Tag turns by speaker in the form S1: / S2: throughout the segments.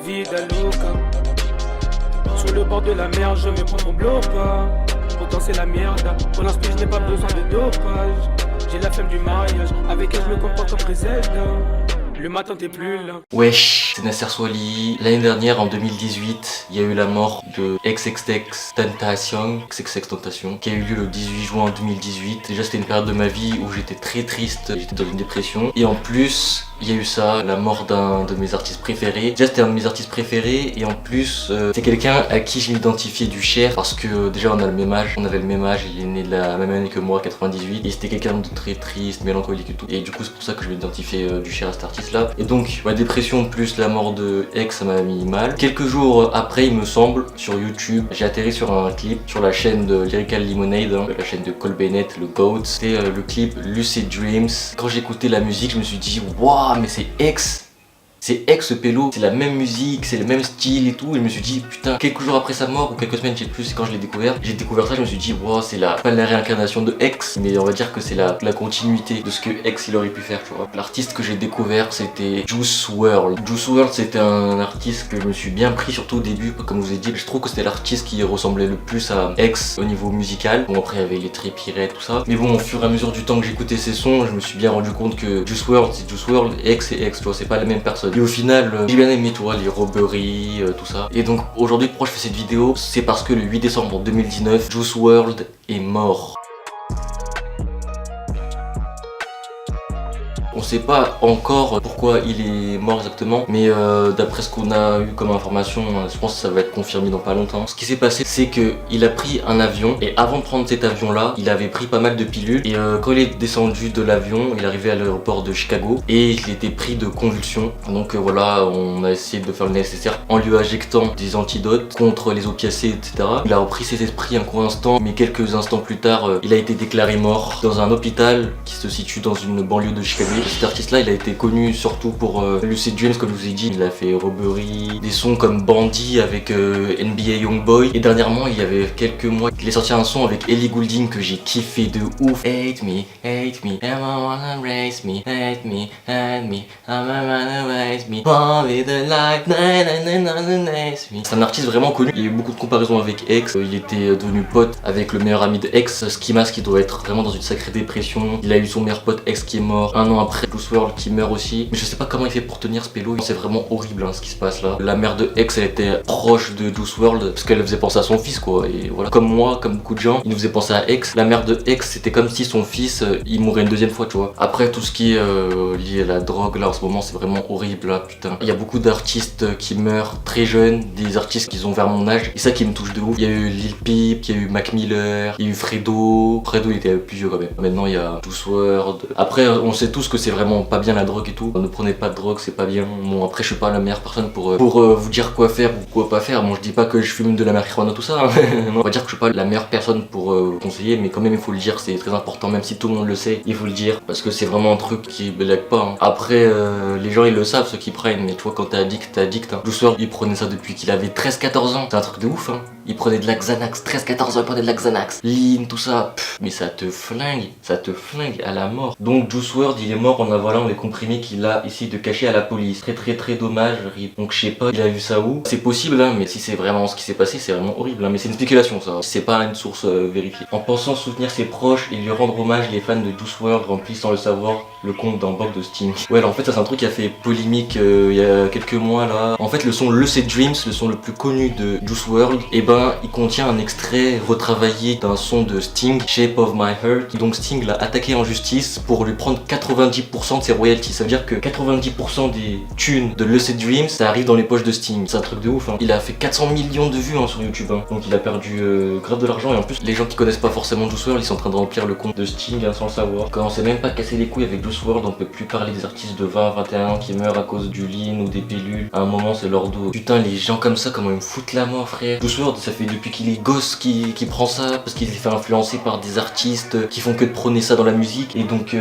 S1: Vida loca. Sur le bord de la mer, je me prends mon bloc-pas. Pourtant c'est la merde, pour l'instant je n'ai pas besoin de dopage. J'ai la flemme du mariage, avec elle je me comporte comme Griselda. Le matin t'es plus là.
S2: Wesh, c'est Nasser Swali. L'année dernière, en 2018, il y a eu la mort de XXXTentacion, qui a eu lieu le 18 juin 2018. Déjà, c'était une période de ma vie où j'étais très triste, j'étais dans une dépression. Et en plus, il y a eu ça, la mort d'un de mes artistes préférés. Déjà, c'était un de mes artistes préférés, et en plus, c'est quelqu'un à qui je m'identifiais du cher, parce que déjà, on avait le même âge, il est né de la même année que moi, 98, et c'était quelqu'un de très triste, mélancolique et tout. Et du coup, c'est pour ça que je m'identifiais du cher à cet artiste-là. Et donc, ma dépression plus la mort de ex, ça m'a mis mal. Quelques jours après, il me semble, sur YouTube, j'ai atterri sur un clip sur la chaîne de Lyrical Lemonade, la chaîne de Cole Bennett, le GOAT. C'était le clip Lucid Dreams. Quand j'écoutais la musique, je me suis dit, waouh, mais c'est ex! C'est ex ce pélo, c'est la même musique, c'est le même style et tout. Et je me suis dit, putain, quelques jours après sa mort ou quelques semaines, je sais plus, c'est quand je l'ai découvert. J'ai découvert ça, je me suis dit, wow, c'est pas la réincarnation de ex, mais on va dire que c'est la continuité de ce que ex il aurait pu faire, tu vois. L'artiste que j'ai découvert, c'était Juice WRLD. Juice WRLD, c'était un artiste que je me suis bien pris, surtout au début, comme je vous ai dit. Je trouve que c'était l'artiste qui ressemblait le plus à ex au niveau musical. Bon, après, il y avait les Trépiret, tout ça. Mais bon, au fur et à mesure du temps que j'écoutais ses sons, je me suis bien rendu compte que Juice WRLD, c'est Juice WRLD, ex c'est ex, tu vois, c'est pas la même personne. Et au final, j'ai bien aimé, tu vois, les robberies, tout ça. Et donc aujourd'hui, pourquoi je fais cette vidéo? C'est parce que le 8 décembre 2019, Juice WRLD est mort. On sait pas encore pourquoi il est mort exactement, mais d'après ce qu'on a eu comme information, je pense que ça va être confirmé dans pas longtemps. Ce qui s'est passé, c'est que il a pris un avion, et avant de prendre cet avion là, il avait pris pas mal de pilules, et quand il est descendu de l'avion, il est arrivé à l'aéroport de Chicago, et il était pris de convulsions. Donc voilà, on a essayé de faire le nécessaire en lui injectant des antidotes contre les opiacés, etc. Il a repris ses esprits un court instant, mais quelques instants plus tard, il a été déclaré mort dans un hôpital qui se situe dans une banlieue de Chicago. Cet artiste là, il a été connu surtout pour Lucid Dreams, comme je vous ai dit. Il a fait Robbery, des sons comme Bandit avec NBA Youngboy, et dernièrement il y avait quelques mois il est sorti un son avec Ellie Goulding que j'ai kiffé de ouf. Hate me, everyone wanna race me, hate me, I'm wanna race me, born with a life, c'est un artiste vraiment connu. Il y a eu beaucoup de comparaisons avec X. Il était devenu pote avec le meilleur ami de X, Ski Mask, qui doit être vraiment dans une sacrée dépression. Il a eu son meilleur pote X qui est mort un an après, Juice WRLD qui meurt aussi. Mais je sais pas comment il fait pour tenir ce pélo. C'est vraiment horrible ce qui se passe là. La mère de X, elle était proche de Juice WRLD parce qu'elle faisait penser à son fils, quoi. Et voilà, comme moi, comme beaucoup de gens, il nous faisait penser à X. La mère de X, c'était comme si son fils il mourait une deuxième fois, tu vois. Après, tout ce qui est lié à la drogue là en ce moment, c'est vraiment horrible là, putain. Il y a beaucoup d'artistes qui meurent très jeunes, des artistes qui ont vers mon âge, et ça qui me touche de ouf. Il y a eu Lil Peep, il y a eu Mac Miller, il y a eu Fredo. Fredo il était plus vieux quand même. Maintenant il y a Juice WRLD. Après on sait tous que c'est vraiment pas bien la drogue et tout. Ne prenez pas de drogue, c'est pas bien. Bon, après je suis pas la meilleure personne pour vous dire quoi faire ou quoi pas faire. Bon, je dis pas que je fume de la marijuana tout ça, hein. Non, on va dire que je suis pas la meilleure personne pour vous conseiller, mais quand même il faut le dire, c'est très important, même si tout le monde le sait, il faut le dire, parce que c'est vraiment un truc qui blague pas, hein. Après les gens ils le savent, ceux qui prennent, mais tu vois, quand t'es addict, hein. Juice WRLD il prenait ça depuis qu'il avait 13-14 ans, c'est un truc de ouf, hein. Il prenait de la Xanax, 13-14 ans il prenait de la Xanax, lean, tout ça, mais ça te flingue à la mort. Donc Juice WRLD il est mort en avalant les comprimés qu'il a essayé de cacher à la police. Très dommage, RIP. Donc je sais pas, il a vu ça où. C'est possible, hein, mais si c'est vraiment ce qui s'est passé, c'est vraiment horrible, hein. Mais c'est une spéculation ça, c'est pas une source vérifiée. En pensant soutenir ses proches et lui rendre hommage, les fans de Juice WRLD remplissent sans le savoir le compte d'un bug de Sting. Ouais, alors en fait ça c'est un truc qui a fait polémique il y a quelques mois là. En fait le son Lucid Dreams, le son le plus connu de Juice WRLD, et ben il contient un extrait retravaillé d'un son de Sting, Shape of My Heart. Donc Sting l'a attaqué en justice pour lui prendre 90% de ses royalties. Ça veut dire que 90% des thunes de Lucid Dreams, ça arrive dans les poches de Sting. C'est un truc de ouf, hein. Il a fait 400 millions de vues sur YouTube, hein. Donc il a perdu grave de l'argent, et en plus les gens qui connaissent pas forcément Juice WRLD, ils sont en train de remplir le compte de Sting sans le savoir. Quand on s'est même pas cassé les couilles avec Juice WRLD, on peut plus parler des artistes de 20-21 ans qui meurent à cause du lean ou des pilules. À un moment c'est leur dos. Putain, les gens comme ça, comment ils me foutent la mort, frère. Juice WRLD, ça fait depuis qu'il est gosse qui prend ça, parce qu'il s'est fait influencer par des artistes qui font que de prôner ça dans la musique. Et donc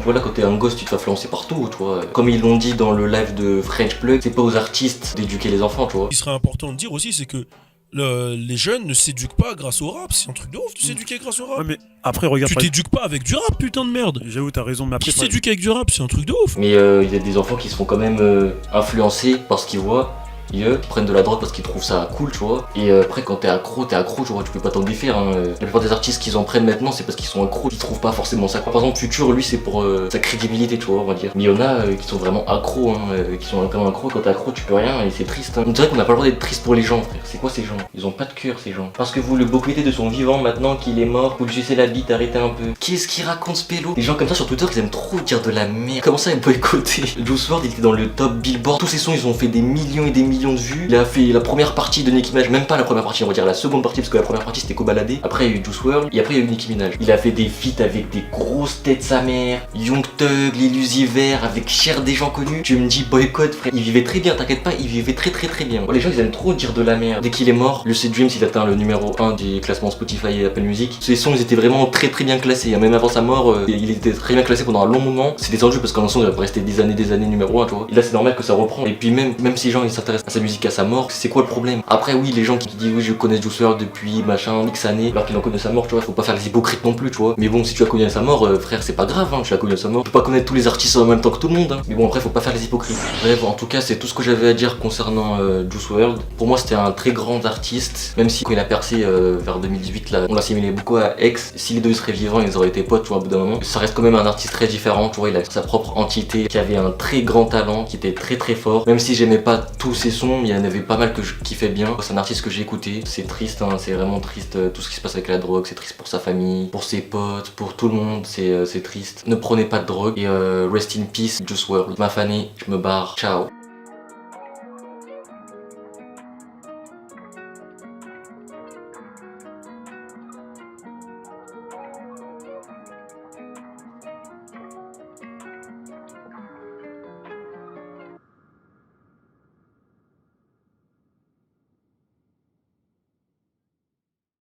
S2: voilà, quand t'es un gosse, tu te fais influencer partout, tu vois. Comme ils l'ont dit dans le live de French Plug, c'est pas aux artistes d'éduquer les enfants, tu vois.
S3: Ce qui serait important de dire aussi, c'est que les jeunes ne s'éduquent pas grâce au rap. C'est un truc de ouf de s'éduquer grâce au rap.
S4: Ouais, mais après, regarde.
S3: Tu t'éduques pas avec du rap, putain de merde.
S4: J'avoue, t'as raison, mais après.
S3: Qui s'éduque avec du rap, c'est un truc de ouf.
S2: Mais il y a des enfants qui se font quand même influencer par ce qu'ils voient. Ils prennent de la drogue parce qu'ils trouvent ça cool, tu vois. Et après, quand t'es accro, tu vois, tu peux pas t'en défaire. Hein. La plupart des artistes qu'ils en prennent maintenant, c'est parce qu'ils sont accros. Ils trouvent pas forcément ça. Par exemple, Future, lui, c'est pour sa crédibilité, tu vois, on va dire. Mais il y en a qui sont vraiment accros, hein, qui sont vraiment accros. Quand t'es accro, tu peux rien et c'est triste. Hein. On dirait qu'on n'a pas le droit d'être triste pour les gens, frère. C'est quoi ces gens? Ils ont pas de cœur, ces gens. Parce que vous le boquetez de son vivant maintenant qu'il est mort, vous lui sucez la bite, arrêtez un peu. Qu'est-ce qu'il raconte ce pélo? Les gens comme ça sur Twitter, ils aiment trop dire de la merde. Comment ça, ils boycotter? Juice WRLD, il était dans le top Billboard. Tous ses sons, ils ont fait des millions et des millions de vues. Il a fait la première partie de Nicki Minaj, même pas la première partie, on va dire la seconde partie, parce que la première partie c'était Kobalade. Après, il y a eu Juice WRLD, et après, il y a eu Nicki Minaj. Il a fait des feats avec des grosses têtes sa mère, Young Thug, Lil Uzi Vert, avec Cher, des gens connus. Tu me dis boycott, frère. Il vivait très bien, t'inquiète pas, il vivait très bien. Bon, les gens, ils aiment trop dire de la merde. Dès qu'il est mort, Lucid Dreams, il atteint le numéro 1 des classements Spotify et Apple Music. Ses sons, ils étaient vraiment très bien classés. Même avant sa mort, il était très bien classé pendant un long moment. C'était tendu parce qu'en son, il va rester des années numéro 1, tu vois. Et là, c'est normal que ça reprend. Et puis, même si les gens ils s'intéressent à sa musique, à sa mort, c'est quoi le problème? Après, oui, les gens qui disent oui, je connais Juice WRLD depuis machin, X années, alors qu'ils en connaissent sa mort, tu vois, faut pas faire les hypocrites non plus, tu vois. Mais bon, si tu as connu sa mort, frère, c'est pas grave, hein, tu as connu sa mort. Tu peux pas connaître tous les artistes en même temps que tout le monde, hein. Mais bon, après, faut pas faire les hypocrites. Bref, en tout cas, c'est tout ce que j'avais à dire concernant Juice WRLD. Pour moi, c'était un très grand artiste, même si quand il a percé vers 2018, là, on l'assimilait beaucoup à X. Si les deux seraient vivants, ils auraient été potes, tu vois, au bout d'un moment. Ça reste quand même un artiste très différent, tu vois, il a sa propre entité, qui avait un très grand talent, qui était très fort. Même si j'aimais pas tous ses sons, il y en avait pas mal que je kiffais bien. C'est un artiste que j'ai écouté. C'est triste, hein, c'est vraiment triste tout ce qui se passe avec la drogue. C'est triste pour sa famille, pour ses potes, pour tout le monde. C'est triste. Ne prenez pas de drogue et rest in peace, Juice WRLD. Ma fanny, je me barre. Ciao.